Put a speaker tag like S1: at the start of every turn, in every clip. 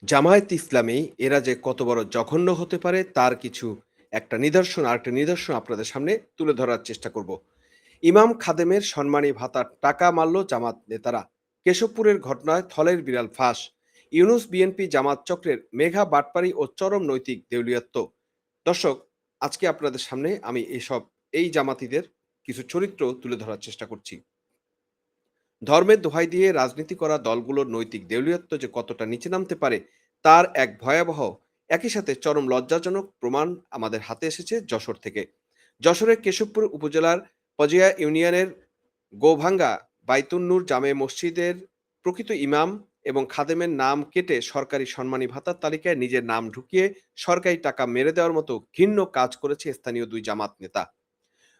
S1: জামায়াত ইসলামী এরা যে কত বড় জঘন্য হতে পারে তার কিছু আরেকটা নিদর্শন আপনাদের সামনে তুলে ধরার চেষ্টা করব। ইমাম খাদেমের সম্মানী ভাতার টাকা মারল জামাত নেতারা। কেশবপুরের ঘটনায় থলের বিড়াল ফাঁস। ইউনুস বিএনপি জামাত চক্রের মেঘা বাটপারি ও চরম নৈতিক দেউলিয়াত্ব। দর্শক, আজকে আপনাদের সামনে আমি এই জামাতিদের কিছু চরিত্র তুলে ধরার চেষ্টা করছি। ধর্মের দোহাই দিয়ে রাজনীতি করা দলগুলোর নৈতিক দেউলিয়ত্ব যে কতটা নিচে নামতে পারে তার এক ভয়াবহ, একই সাথে চরম লজ্জাজনক প্রমাণ আমাদের হাতে এসেছে যশোর থেকে। যশোরের কেশবপুর উপজেলার পজিয়া ইউনিয়নের গোভাঙ্গা বাইতুন্নুর জামে মসজিদের প্রকৃত ইমাম এবং খাদেমের নাম কেটে সরকারি সম্মানী ভাতার তালিকায় নিজের নাম ঢুকিয়ে সরকারি টাকা মেরে দেওয়ার মতো ঘৃণ্য কাজ করেছে স্থানীয় দুই জামাত নেতা।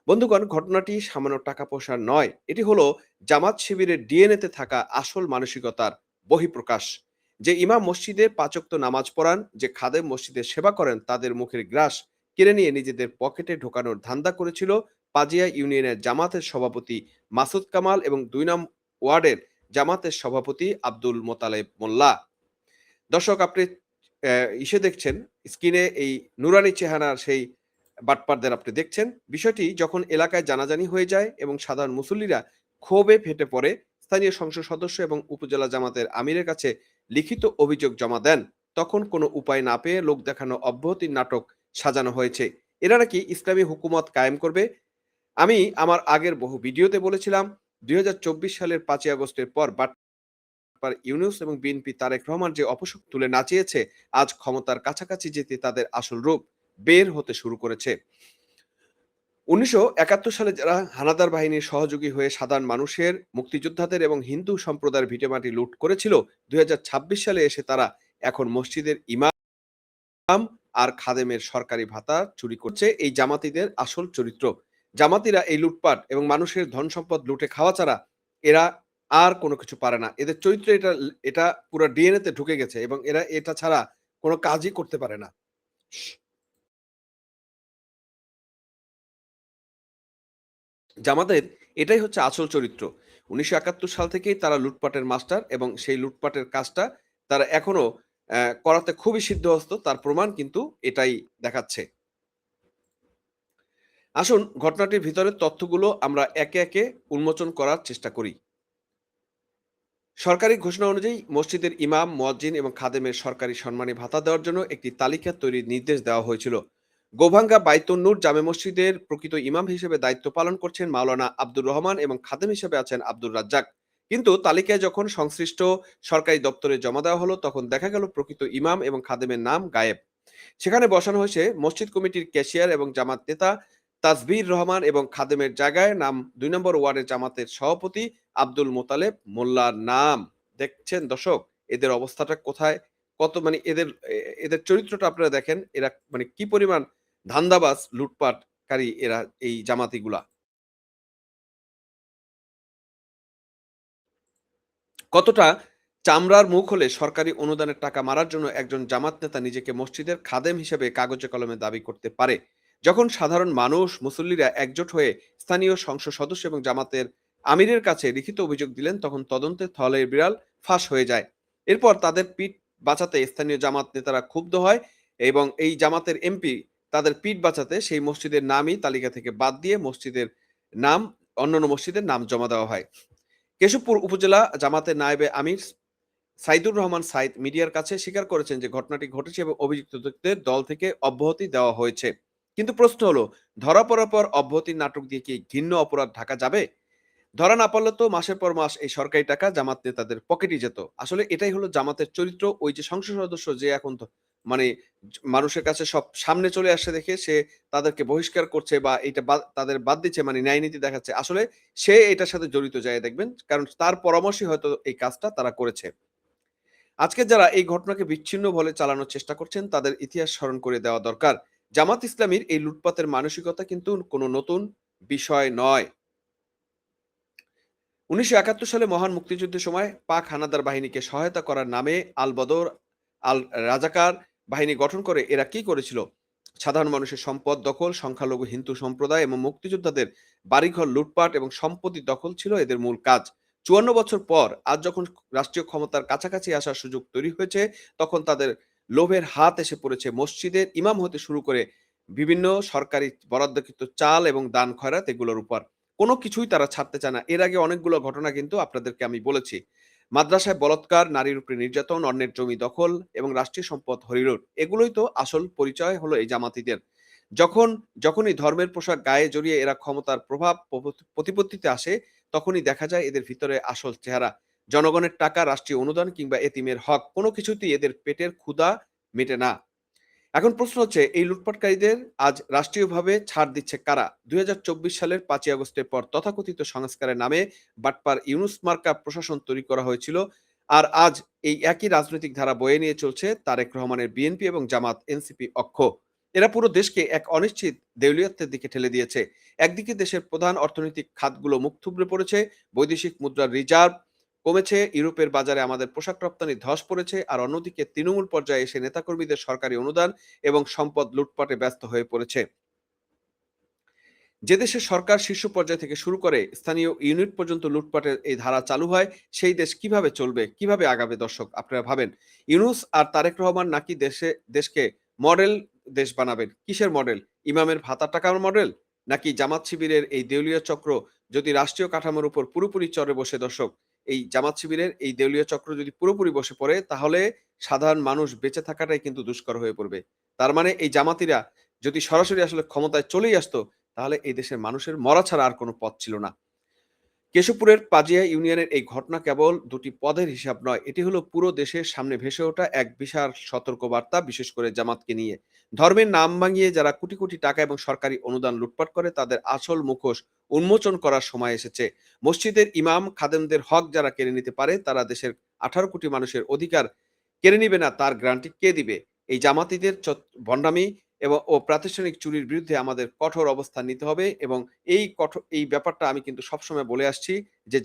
S1: বন্ধুগণ, ঘটনাটি সামান্য টাকা পয়সার নয়, এটি হলো জামাত শিবিরের ডিএনএতে থাকা আসল মানসিকতার বহিঃপ্রকাশ। যে ইমাম মসজিদে পাঁচক্ত নামাজ পড়ান, যে খাদেম মসজিদের সেবা করেন, তাদের মুখের গ্রাস কেড়ে নিয়ে নিজেদের পকেটে ঢোকানোর ধান্দা করেছিল পাজিয়া ইউনিয়নের জামাতের সভাপতি মাসুদ কামাল এবং ২ নং ওয়ার্ডের জামাতের সভাপতি আব্দুল মোতালেব মোল্লা। দর্শক, আপনি দেখছেন স্ক্রিনে এই নুরানি চেহারার সেই বাটপারদের আপনি দেখছেন। বিষয়টি যখন এলাকায় জানাজানি হয়ে যায় এবং সাধারণ মুসল্লিরা ক্ষোভে ফেটে পড়ে, স্থানীয় সংসদ সদস্য এবং উপজেলা জামাতের আমিরের কাছে লিখিত অভিযোগ জমা দেন, তখন কোনো উপায় না পেয়ে লোক দেখানো অব্যাহতির নাটক সাজানো হয়েছে। এরা নাকি ইসলামী হুকুমত কায়েম করবে। আমি আমার আগের বহু ভিডিওতে বলেছিলাম, ২০২৪ সালের ৫ই আগস্টের পর ইউনূস এবং বিএনপি তারেক রহমান যে অপশক্তি তুলে নাচিয়েছে, আজ ক্ষমতার কাছাকাছি যেতে তাদের আসল রূপ বের হতে শুরু করেছে। ১৯৭১ সালে যারা হানাদার বাহিনীর সহযোগী হয়ে সাধারণ মানুষের, মুক্তিযোদ্ধাদের এবং হিন্দু সম্প্রদায়ের ভিটেমাটি লুট করেছিল, ২০২৬ সালে এসে তারা এখন মসজিদের ইমাম আর খাদেমের সরকারি ভাতা চুরি করছে। এই জামাতিদের আসল চরিত্র। জামাতিরা এই লুটপাট এবং মানুষের ধন সম্পদ লুটে খাওয়া ছাড়া এরা আর কোনো কিছু পারে না। এদের চরিত্র এটা এটা পুরা ডিএনএ তে ঢুকে গেছে এবং এরা এটা ছাড়া কোনো কাজই করতে পারে না। জামাতের এটাই হচ্ছে আসল চরিত্র। ১৯৭১ সাল থেকেই তারা লুটপাটের মাস্টার এবং সেই লুটপাটের কাজটা তারা এখনো করাতে খুবই সিদ্ধহস্ত। তার প্রমাণ কিন্তু এটাই দেখাচ্ছে। আসুন ঘটনাটির ভিতরের তথ্যগুলো আমরা একে একে উন্মোচন করার চেষ্টা করি। সরকারি ঘোষণা অনুযায়ী মসজিদের ইমাম, মুয়াজ্জিন এবং খাদেমের সরকারি সম্মানী ভাতা দেওয়ার জন্য একটি তালিকা তৈরির নির্দেশ দেওয়া হয়েছিল। গোভাঙ্গা বাইতুন নূর জামে মসজিদের প্রকৃত ইমাম হিসেবে দায়িত্ব পালন করছেন মাওলানা আব্দুর রহমান এবং খাদেম হিসেবে আছেন আব্দুর রাজ্জাক। কিন্তু তালিকায় যখন সংশ্লিষ্ট সরকারি দপ্তরে জমা দেওয়া হলো, তখন দেখা গেল প্রকৃত ইমাম এবং খাদেমের নাম গায়েব। সেখানে বসানো হয়েছে মসজিদ কমিটির ক্যাশিয়ার এবং জামাত নেতা তাজবির রহমান এবং খাদেমের জায়গায় নাম ২ নম্বর ওয়ার্ডের জামাতের সভাপতি আব্দুল মোতালেব মোল্লার নাম। দেখছেন দর্শক, এদের অবস্থাটা কোথায়? কত মানে এদের চরিত্রটা আপনারা দেখেন, এরা মানে কি পরিমাণ ধান্দাবাজ, লুটপাটকারী এরা, এই জামাতিগুলা। কতটা চামড়ার মুখ হলে সরকারি অনুদানের টাকা মারার জন্য একজন জামাত নেতা নিজেকে মসজিদের খাদেম হিসেবে কাগজে কলমে দাবি করতে পারে। যখন সাধারণ মানুষ, মুসল্লিরা একজোট হয়ে স্থানীয় সংসদ সদস্য এবং জামাতের আমিরের কাছে লিখিত অভিযোগ দিলেন, তখন তদন্তে থলের বিড়াল ফাঁস হয়ে যায়। এরপর তাদের পিঠ বাঁচাতে স্থানীয় জামাত নেতারা ক্ষুব্ধ হয় এবং এই জামাতের এমপি তাদের পিঠ বাঁচাতে সেই মসজিদের নামই তালিকা থেকে বাদ দিয়ে নাম অন্যান্য মসজিদের নাম জমা দেওয়া হয়। কেশবপুর উপজেলা জামাতের নায়েবে আমির সাইদুর রহমান সাইদ মিডিয়ার কাছে স্বীকার করেছেন যে ঘটনাটি ঘটেছে এবং অভিযুক্তদের দল থেকে অব্যাহতি দেওয়া হয়েছে। কিন্তু প্রশ্ন হলো, ধরা পড়ার পর অব্যাহতির নাটক দিয়ে কি ঘৃণ্য অপরাধ ঢাকা যাবে? ধরা না পড়লে তো মাসের পর মাস এই সরকারি টাকা জামাত নেতাদের পকেটে যেত। আসলে এটাই হলো জামাতের চরিত্র। ওই যে সংসদ সদস্য যে এখন তো মানে মানুষের কাছে সব সামনে চলে আসছে দেখে সে তাদেরকে বহিষ্কার করছে বা এটা তাদের বাদ দিচ্ছে, মানে ন্যায় নীতি দেখাচ্ছে। আসলে সে এটার সাথে জড়িত যায় দেখবেন। কারণ তার পরামর্শে হয়তো এই কাজটা তারা করেছে। আজকে যারা এই ঘটনাকে বিচ্ছিন্ন বলে চালানোর চেষ্টা করছেন, তাদের ইতিহাস স্মরণ করে দেওয়া দরকার। জামাত ইসলামীর এই লুটপাতের মানসিকতা কিন্তু কোনো নতুন বিষয় নয়। ১৯৭১ সালে মহান মুক্তিযুদ্ধের সময় পাক হানাদার বাহিনীকে সহায়তা করার নামে আল বদর, আল রাজাকার বাহিনী গঠন করে এরা কি করেছিল? সাধারণ মানুষের সম্পদ দখল, সংখ্যালঘু হিন্দু সম্প্রদায় এবং মুক্তিযোদ্ধাদের বাড়িঘর লুটপাট এবং সম্পত্তি দখল ছিল এদের মূল কাজ। ৫৪ বছর পর আজ যখন রাষ্ট্রীয় ক্ষমতার কাছাকাছি আসার সুযোগ তৈরি হয়েছে, তখন তাদের লোভের হাত এসে পড়েছে মসজিদের ইমাম হতে শুরু করে বিভিন্ন সরকারি বরাদ্দকৃত চাল এবং দান খয়রাত এগুলোর উপর। কোনো কিছুই তারা ছাড়তে চায় না। এর আগে অনেকগুলো ঘটনা কিন্তু আপনাদেরকে আমি বলেছি। মাদ্রাসায় বলাৎকার, নারীর উপরে নির্যাতন, অন্যের জমি দখল এবং রাষ্ট্রীয় সম্পদ হরিলুট। এগুলোই তো আসল পরিচয় হলো এই জামাতিদের। যখনই ধর্মের পোশাক গায়ে জড়িয়ে এরা ক্ষমতার প্রভাব প্রতিপত্তিতে আসে, তখনই দেখা যায় এদের ভিতরে আসল চেহারা। জনগণের টাকা, রাষ্ট্রীয় অনুদান কিংবা এতিমের হক কোনো কিছুতেই এদের পেটের ক্ষুধা মেটে না। এখন প্রশ্ন হচ্ছে এই লুটপাটকারীদের আজ রাষ্ট্রীয়ভাবে ছাড় দিচ্ছে কারা? ২০২৪ সালের ৫ই আগস্টের পর তথাকথিত সংস্কারের নামে বাটপার ইউনূস মার্কা প্রশাসন তৈরি করা হয়েছিল। আর আজ এই একই রাজনৈতিক ধারা বয়ে নিয়ে চলছে তারেক রহমানের বিএনপি এবং জামাত এনসিপি অক্ষ। এরা পুরো দেশকে এক অনিশ্চিত দেউলিয়াত্বের দিকে ঠেলে দিয়েছে। একদিকে দেশের প্রধান অর্থনৈতিক খাতগুলো মুখ থুবড়ে পড়েছে, বৈদেশিক মুদ্রার রিজার্ভ কমেছে, ইউরোপের বাজারে আমাদের পোশাক রপ্তানি ধস পড়েছে, আর অন্যদিকে তৃণমূল পর্যায়ে এসে নেতাকর্মীদের সরকারি অনুদান এবং সম্পদ লুটপাটে ব্যস্ত হয়ে পড়েছে। যে দেশের সরকার শীর্ষ পর্যায় থেকে শুরু করে স্থানীয় ইউনিট পর্যন্ত লুটপাটের এই ধারা চালু হয়, সেই দেশ কিভাবে চলবে, কিভাবে আগাবে? দর্শক, আপনারা ভাবেন। ইউনূস আর তারেক রহমান নাকি দেশকে মডেল দেশ বানাবেন। কিসের মডেল? ইমামের ভাতা টাকার মডেল? নাকি জামাত শিবিরের এই দেউলিয়া চক্র যদি রাষ্ট্রীয় কাঠামোর উপর পুরোপুরি চড়ে বসে? দর্শক, এই জামাত শিবিরের এই দেউলিয়া চক্র যদি পুরোপুরি বসে পড়ে, তাহলে সাধারণ মানুষ বেঁচে থাকাটাই কিন্তু দুষ্কর হয়ে পড়বে। তার মানে এই জামাতিরা যদি সরাসরি আসলে ক্ষমতায় চলেই আসতো, তাহলে এই দেশের মানুষের মরা ছাড়া আর কোনো পথ ছিল না। কেশবপুরের পাজিয়া ইউনিয়নের এই ঘটনা কেবল দুটি পদের হিসাব নয়, এটি হলো পুরো দেশের সামনে ভেসে ওঠা এক বিশাল সতর্কবার্তা, বিশেষ করে জামাতকে নিয়ে। ধর্মের নাম ভাঙিয়ে যারা কোটি কোটি টাকা এবং সরকারি অনুদান লুটপাট করে, তাদের আসল মুখোশ উন্মোচন করার সময় এসেছে। মসজিদের ইমাম খাদেমদের হক যারা কেড়ে নিতে পারে, তারা দেশের 18 কোটি মানুষের অধিকার কেড়ে নিবে না, তার গ্যারান্টি কে দিবে? এই জামাতিদের ভণ্ডামি প্রাতিষ্ঠানিক চুরির বিরুদ্ধে আমাদের কঠোর অবস্থান নিতে হবে। এবং এই ব্যাপারটা আমি কিন্তু সবসময় বলে আসছি যে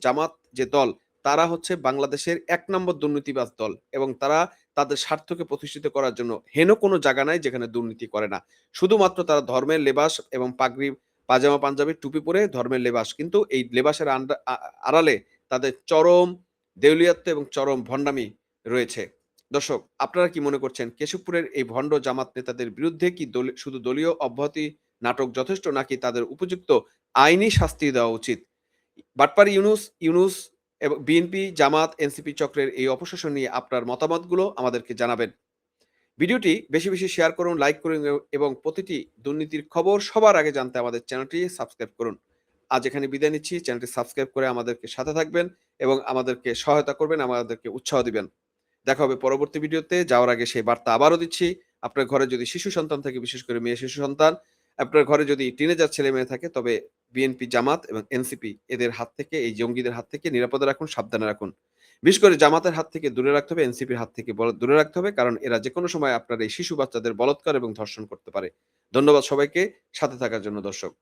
S1: জামাত যে দল, তারা হচ্ছে বাংলাদেশের ১ নম্বর দুর্নীতিবাজ দল এবং তারা তাদের স্বার্থকে প্রতিষ্ঠিত করার জন্য হেন কোনো জায়গা নাই যেখানে দুর্নীতি করে না। শুধুমাত্র তারা ধর্মের লেবাস এবং পাগড়ি, পাজামা, পাঞ্জাবি, টুপি পরে ধর্মের লেবাস। কিন্তু এই লেবাসের আড়ালে তাদের চরম দেউলিয়াত্ব এবং চরম ভণ্ডামি রয়েছে। দর্শক, আপনারা কি মনে করছেন কেশবপুরের এই ভণ্ড জামাত নেতাদের বিরুদ্ধে কি শুধু দলীয় অব্যাহতি নাটক যথেষ্ট, নাকি তাদের উপযুক্ত আইনি শাস্তি দেওয়া উচিত? বাটপার ইউনুস এবং বিএনপি, জামাত, এনসিপি চক্রের এই অপশাসন নিয়ে আপনার মতামতগুলো আমাদেরকে জানাবেন। ভিডিওটি বেশি বেশি শেয়ার করুন, লাইক করুন এবং প্রতিটি দুর্নীতির খবর সবার আগে জানতে আমাদের চ্যানেলটি সাবস্ক্রাইব করুন। আজ এখানে বিদায় নিচ্ছি। চ্যানেলটি সাবস্ক্রাইব করে আমাদেরকে সাথে থাকবেন এবং আমাদেরকে সহায়তা করবেন, আমাদেরকে উৎসাহ দিবেন। দেখা হবে পরবর্তী ভিডিওতে। যাওয়ার আগে সেই বার্তা আবারও দিচ্ছি। আপনার ঘরে যদি শিশু সন্তান থাকে, বিশেষ করে মেয়ে শিশু সন্তান, আপনার ঘরে যদি টিনেজার ছেলে-মেয়ে থাকে, তবে বিএনপি, জামাত এবং এনসিপি এদের হাত থেকে, এই জঙ্গিদের হাত থেকে নিরাপদে রাখুন, সাবধানে রাখুন। বিশেষ করে জামাতের হাত থেকে দূরে রাখতে হবে, এনসিপির হাত থেকে দূরে রাখতে হবে। কারণ এরা যেকোনো সময় আপনার এই শিশু বাচ্চাদের বলাৎকার এবং ধর্ষণ করতে পারে। ধন্যবাদ সবাইকে সাথে থাকার জন্য দর্শক।